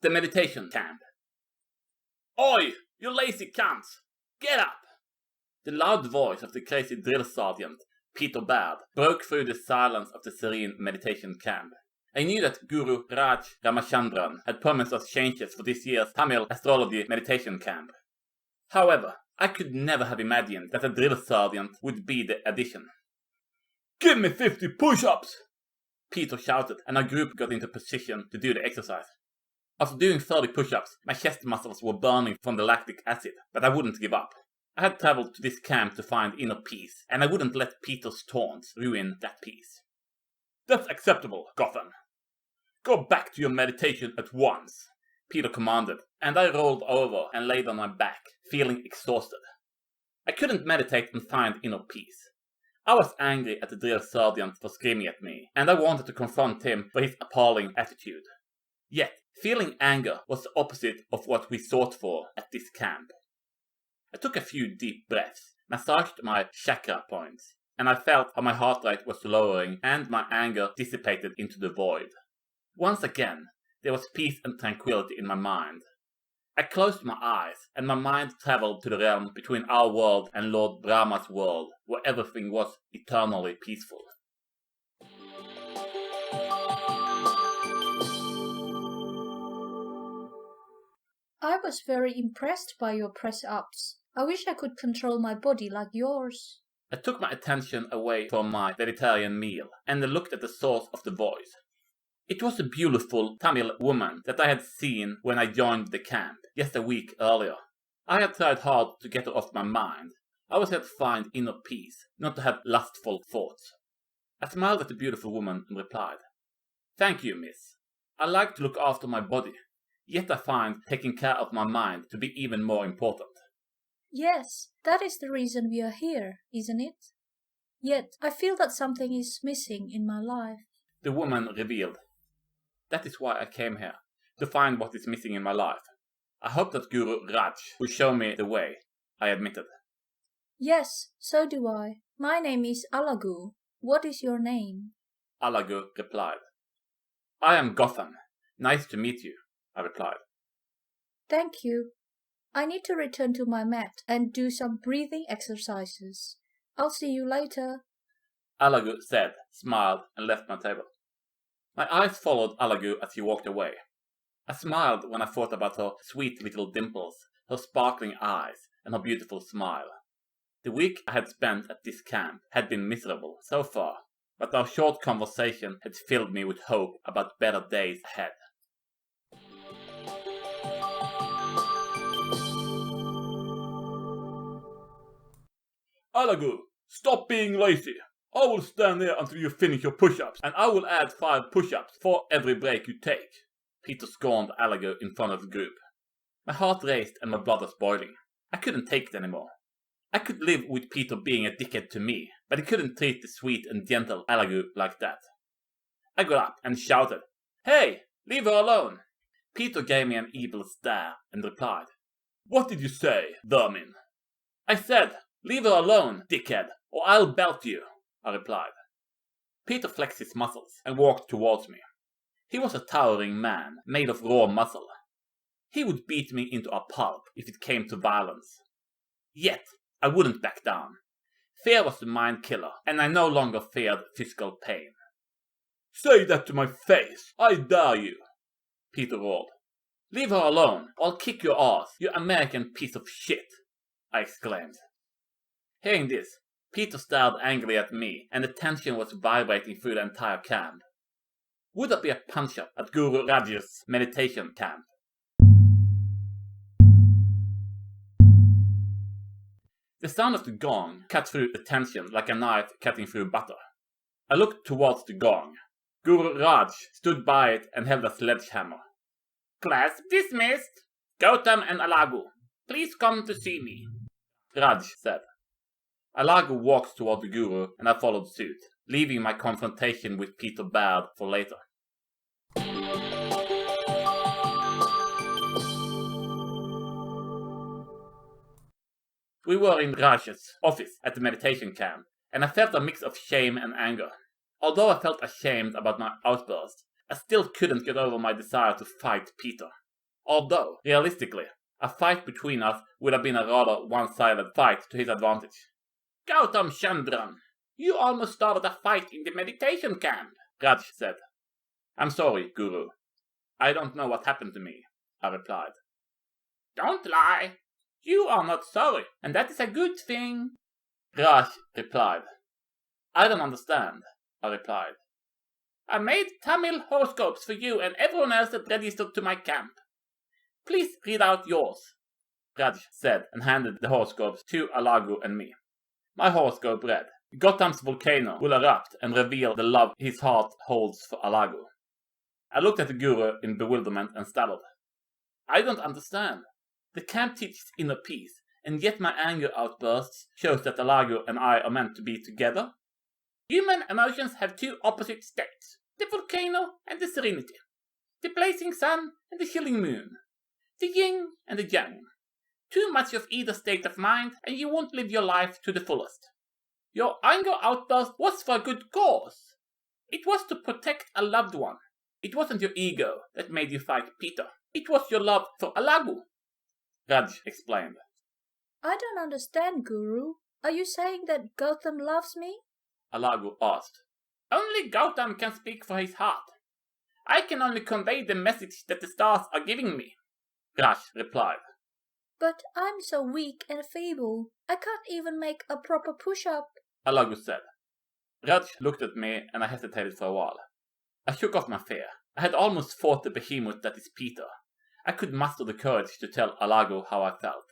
the meditation camp. Oi, you lazy cunts! Get up! The loud voice of the crazy drill sergeant, Peter Baird, broke through the silence of the serene meditation camp. I knew that Guru Raj Ramachandran had promised us changes for this year's Tamil astrology meditation camp. However, I could never have imagined that a drill sergeant would be the addition. Give me 50 push-ups! Peter shouted, and our group got into position to do the exercise. After doing 30 push-ups, my chest muscles were burning from the lactic acid, but I wouldn't give up. I had travelled to this camp to find inner peace, and I wouldn't let Peter's taunts ruin that peace. That's acceptable, Gowtham. Go back to your meditation at once, Peter commanded, and I rolled over and laid on my back, feeling exhausted. I couldn't meditate and find inner peace. I was angry at the drill sergeant for screaming at me, and I wanted to confront him for his appalling attitude. Yet, feeling anger was the opposite of what we sought for at this camp. I took a few deep breaths, massaged my chakra points, and I felt how my heart rate was lowering and my anger dissipated into the void. Once again, there was peace and tranquility in my mind. I closed my eyes, and my mind travelled to the realm between our world and Lord Brahma's world, where everything was eternally peaceful. I was very impressed by your press-ups. I wish I could control my body like yours. I took my attention away from my vegetarian meal, and looked at the source of the voice. It was a beautiful Tamil woman that I had seen when I joined the camp, just a week earlier. I had tried hard to get her off my mind. I was here to find inner peace, not to have lustful thoughts. I smiled at the beautiful woman and replied, Thank you, miss. I like to look after my body, yet I find taking care of my mind to be even more important. Yes, that is the reason we are here, isn't it? Yet I feel that something is missing in my life. The woman revealed, That is why I came here, to find what is missing in my life. I hope that Guru Raj will show me the way, I admitted. Yes, so do I. My name is Alagu. What is your name? Alagu replied. I am Gowtham. Nice to meet you, I replied. Thank you. I need to return to my mat and do some breathing exercises. I'll see you later. Alagu said, smiled, and left my table. My eyes followed Alagu as he walked away. I smiled when I thought about her sweet little dimples, her sparkling eyes, and her beautiful smile. The week I had spent at this camp had been miserable so far, but our short conversation had filled me with hope about better days ahead. Alagu, stop being lazy. I will stand there until you finish your push-ups, and I will add 5 push-ups for every break you take. Peter scorned Alagu in front of the group. My heart raced and my blood was boiling. I couldn't take it anymore. I could live with Peter being a dickhead to me, but he couldn't treat the sweet and gentle Alagu like that. I got up and shouted, Hey, leave her alone. Peter gave me an evil stare and replied, What did you say, vermin? I said, Leave her alone, dickhead, or I'll belt you, I replied. Peter flexed his muscles and walked towards me. He was a towering man, made of raw muscle. He would beat me into a pulp if it came to violence. Yet, I wouldn't back down. Fear was the mind killer, and I no longer feared physical pain. Say that to my face, I dare you, Peter roared. Leave her alone, or I'll kick your ass, you American piece of shit, I exclaimed. Hearing this, Peter stared angrily at me, and the tension was vibrating through the entire camp. Would there be a punch-up at Guru Raj's meditation camp? The sound of the gong cut through the tension like a knife cutting through butter. I looked towards the gong. Guru Raj stood by it and held a sledgehammer. Class dismissed. Gowtham and Alagu, please come to see me, Raj said. Alagu walked toward the Guru and I followed suit, leaving my confrontation with Peter Baird for later. We were in Raj's office at the meditation camp, and I felt a mix of shame and anger. Although I felt ashamed about my outburst, I still couldn't get over my desire to fight Peter. Although, realistically, a fight between us would have been a rather one-sided fight to his advantage. Gowtham Chandran, you almost started a fight in the meditation camp, Raj said. I'm sorry, Guru. I don't know what happened to me, I replied. Don't lie. You are not sorry, and that is a good thing, Raj replied. I don't understand, I replied. I made Tamil horoscopes for you and everyone else that registered to my camp. Please read out yours, Raj said and handed the horoscopes to Alagu and me. My horoscope read, Gowtham's volcano will erupt and reveal the love his heart holds for Alagu. I looked at the Guru in bewilderment and stammered. I don't understand. The camp teaches inner peace, and yet my anger outbursts shows that Alagu and I are meant to be together. Human emotions have two opposite states, the volcano and the serenity, the blazing sun and the chilling moon, the yin and the yang. Too much of either state of mind and you won't live your life to the fullest. Your anger outburst was for a good cause. It was to protect a loved one. It wasn't your ego that made you fight Peter. It was your love for Alagu, Raj explained. I don't understand, Guru. Are you saying that Gowtham loves me? Alagu asked. Only Gowtham can speak for his heart. I can only convey the message that the stars are giving me, Raj replied. But I'm so weak and feeble. I can't even make a proper push-up, Alagu said. Raj looked at me and I hesitated for a while. I shook off my fear. I had almost fought the behemoth that is Peter. I could muster the courage to tell Alagu how I felt.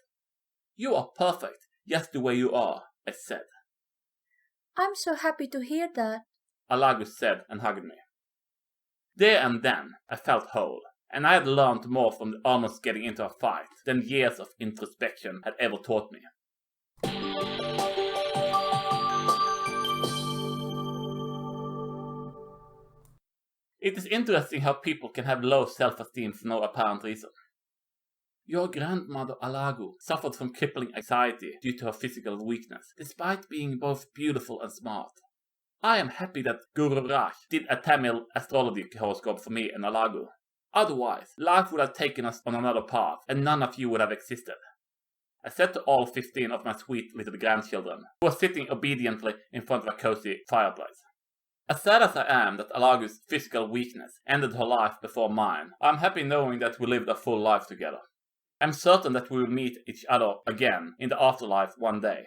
You are perfect, just the way you are, I said. I'm so happy to hear that, Alagu said and hugged me. There and then, I felt whole, and I had learned more from almost getting into a fight than years of introspection had ever taught me. It is interesting how people can have low self-esteem for no apparent reason. Your grandmother Alagu suffered from crippling anxiety due to her physical weakness, despite being both beautiful and smart. I am happy that Guru Raj did a Tamil astrology horoscope for me and Alagu. Otherwise, life would have taken us on another path, and none of you would have existed. I said to all 15 of my sweet little grandchildren, who were sitting obediently in front of a cozy fireplace. As sad as I am that Alagu's physical weakness ended her life before mine, I am happy knowing that we lived a full life together. I am certain that we will meet each other again in the afterlife one day.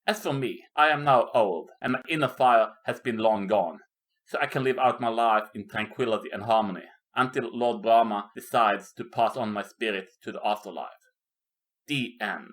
As for me, I am now old, and my inner fire has been long gone, so I can live out my life in tranquility and harmony, until Lord Brahma decides to pass on my spirit to the afterlife. The end.